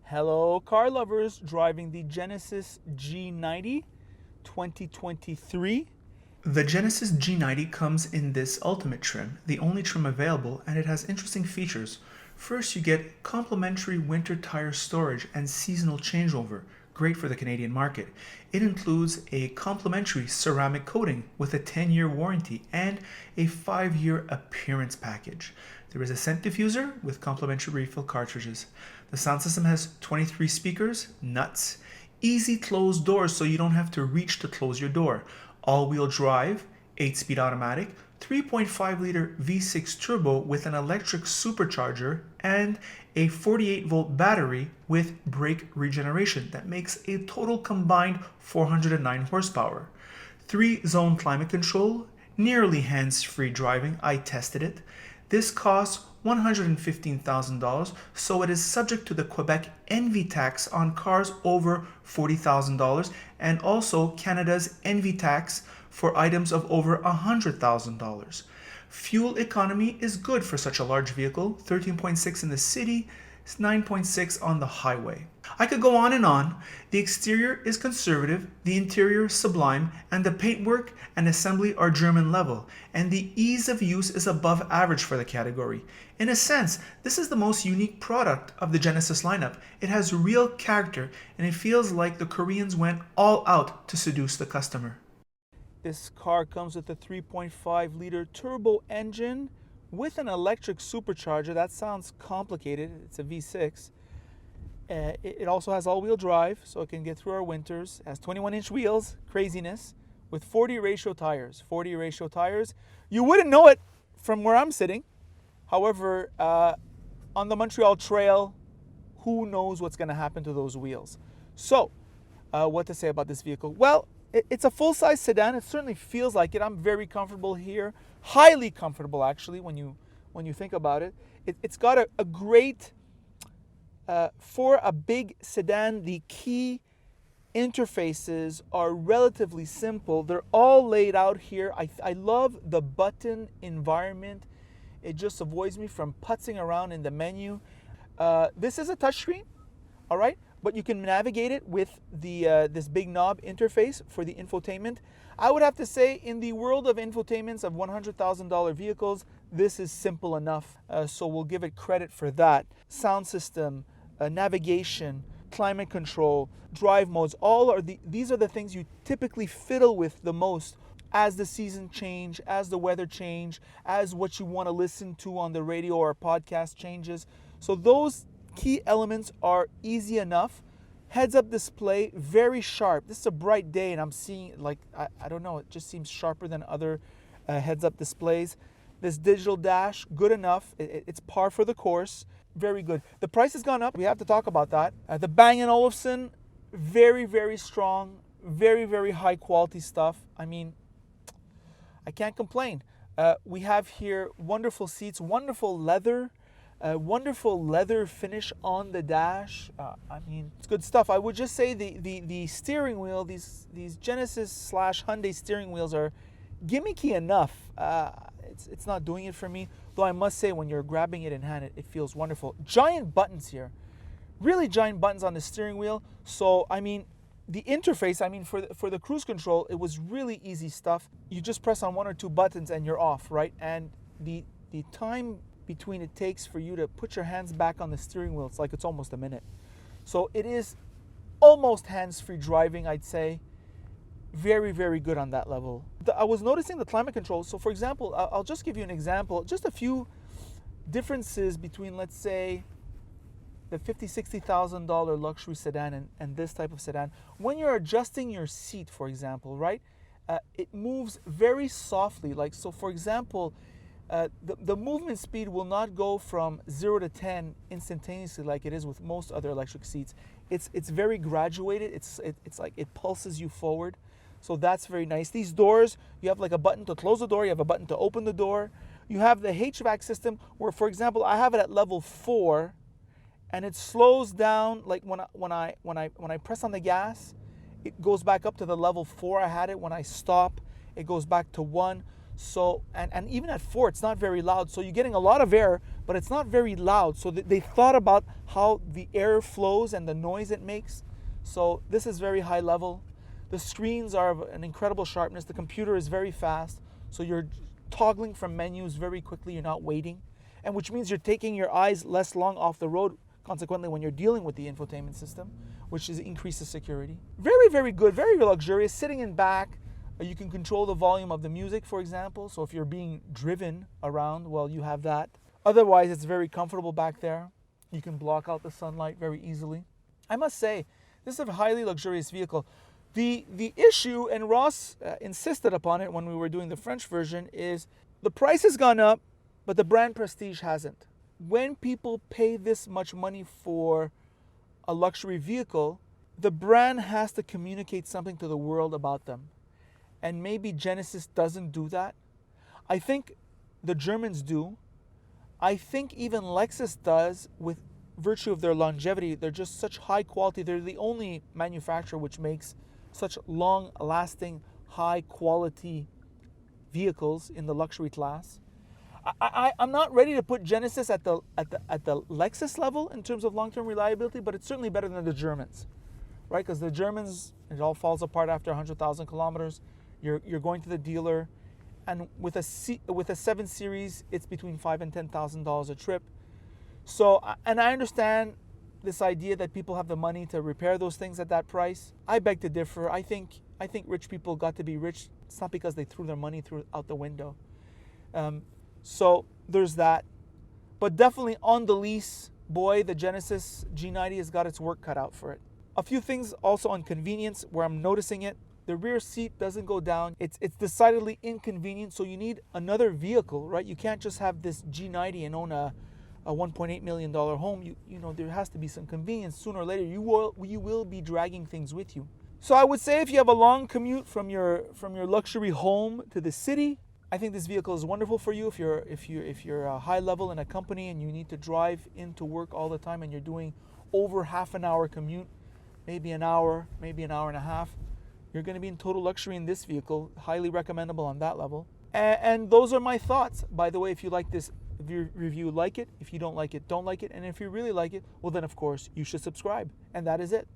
Hello, car lovers driving the Genesis G90 2023. The Genesis G90 comes in this Ultimate trim, the only trim available, and it has interesting features. First, you get complimentary winter tire storage and seasonal changeover, great for the Canadian market. It includes a complimentary ceramic coating with a 10-year warranty and a 5-year appearance package. There is a scent diffuser with complimentary refill cartridges. The sound system has 23 speakers, nuts, easy close doors so you don't have to reach to close your door, all-wheel drive, 8-speed automatic, 3.5-liter V6 turbo with an electric supercharger, and a 48-volt battery with brake regeneration that makes a total combined 409 horsepower. 3-zone climate control, nearly hands-free driving, I tested it. This costs $115,000, so it is subject to the Quebec Envy tax on cars over $40,000 and also Canada's Envy tax for items of over $100,000. Fuel economy is good for such a large vehicle, 13.6 in the city, 9.6 on the highway. I could go on and on. The exterior is conservative, the interior sublime, and the paintwork and assembly are German level, and the ease of use is above average for the category. In a sense, this is the most unique product of the Genesis lineup. It has real character, and it feels like the Koreans went all out to seduce the customer. This car comes with a 3.5-liter turbo engine with an electric supercharger. That sounds complicated. It's a V6. It also has all-wheel drive, so it can get through our winters. It has 21-inch wheels, craziness, with 40 ratio tires. 40 ratio tires. You wouldn't know it from where I'm sitting. However, on the Montreal Trail, who knows what's going to happen to those wheels? So, what to say about this vehicle? Well, it's a full-size sedan. It certainly feels like it. I'm very comfortable here. Highly comfortable, actually, when you think about it. It's got a great, for a big sedan, the key interfaces are relatively simple. They're all laid out here. I love the button environment. It just avoids me from putzing around in the menu. This is a touchscreen, all right? But you can navigate it with the this big knob interface for the infotainment. I would have to say, in the world of infotainments of $100,000 vehicles, this is simple enough. So we'll give it credit for that. Sound system, navigation, climate control, drive modes, these are the things you typically fiddle with the most as the season change, as the weather change, as what you want to listen to on the radio or podcast changes. So those key elements are easy enough. Heads-up display, very sharp. This is a bright day and I'm seeing, like, I don't know, it just seems sharper than other heads-up displays. This digital dash, good enough. It's par for the course. Very good. The price has gone up. We have to talk about that. The Bang & Olufsen, very, very strong. Very, very high quality stuff. I mean, I can't complain. We have here wonderful seats, wonderful leather finish on the dash. I mean, it's good stuff. I would just say the steering wheel, these Genesis / Hyundai steering wheels are gimmicky enough. It's not doing it for me, though I must say when you're grabbing it in hand, it feels wonderful. Giant buttons here, really giant buttons on the steering wheel. So I mean, the interface, I mean, for the cruise control, it was really easy stuff. You just press on 1 or 2 buttons and you're off, right? And the time between it takes for you to put your hands back on the steering wheel, it's almost a minute. So it is almost hands-free driving, I'd say. Very, very good on that level. I was noticing the climate control. So for example, I'll just give you an example, just a few differences between, let's say, the $50,000, $60,000 luxury sedan and this type of sedan. When you're adjusting your seat, for example, right, it moves very softly. Like, so for example, the movement speed will not go from 0 to 10 instantaneously like it is with most other electric seats. It's very graduated. It's like it pulses you forward. So that's very nice. These doors, you have like a button to close the door. You have a button to open the door. You have the HVAC system where, for example, I have it at level 4, and it slows down. Like when I press on the gas, it goes back up to the level 4 I had it. When I stop, it goes back to 1. So, and even at 4, it's not very loud. So you're getting a lot of air, but it's not very loud. So they thought about how the air flows and the noise it makes. So this is very high level. The screens are of an incredible sharpness. The computer is very fast. So you're toggling from menus very quickly. You're not waiting. And which means you're taking your eyes less long off the road, consequently, when you're dealing with the infotainment system, which increases security. Very, very good, very luxurious. Sitting in back, you can control the volume of the music, for example. So if you're being driven around, well, you have that. Otherwise, it's very comfortable back there. You can block out the sunlight very easily. I must say, this is a highly luxurious vehicle. The issue, and Ross insisted upon it when we were doing the French version, is the price has gone up, but the brand prestige hasn't. When people pay this much money for a luxury vehicle, the brand has to communicate something to the world about them. And maybe Genesis doesn't do that. I think the Germans do. I think even Lexus does, with virtue of their longevity. They're just such high quality. They're the only manufacturer which makes such long-lasting, high-quality vehicles in the luxury class. I'm not ready to put Genesis at the Lexus level in terms of long-term reliability, but it's certainly better than the Germans, right? Because the Germans, it all falls apart after 100,000 kilometers. You're going to the dealer, and with a 7 Series, it's between $5,000 and $10,000 a trip. So, and I understand this idea that people have the money to repair those things at that price. I beg to differ. I think rich people got to be rich. It's not because they threw their money out the window. So there's that. But definitely on the lease, boy, the Genesis G90 has got its work cut out for it. A few things also on convenience where I'm noticing it. The rear seat doesn't go down. It's decidedly inconvenient. So you need another vehicle, right? You can't just have this G90 and own a $1.8 million home. You know, there has to be some convenience. Sooner or later, you will be dragging things with you. So I would say if you have a long commute from your luxury home to the city, I think this vehicle is wonderful for you. If you're a high level in a company and you need to drive into work all the time and you're doing over half an hour commute, maybe an hour, maybe an hour and a half, you're going to be in total luxury in this vehicle. Highly recommendable on that level. And those are my thoughts. By the way, if you like this review, like it. If you don't like it, don't like it. And if you really like it, well then of course you should subscribe. And that is it.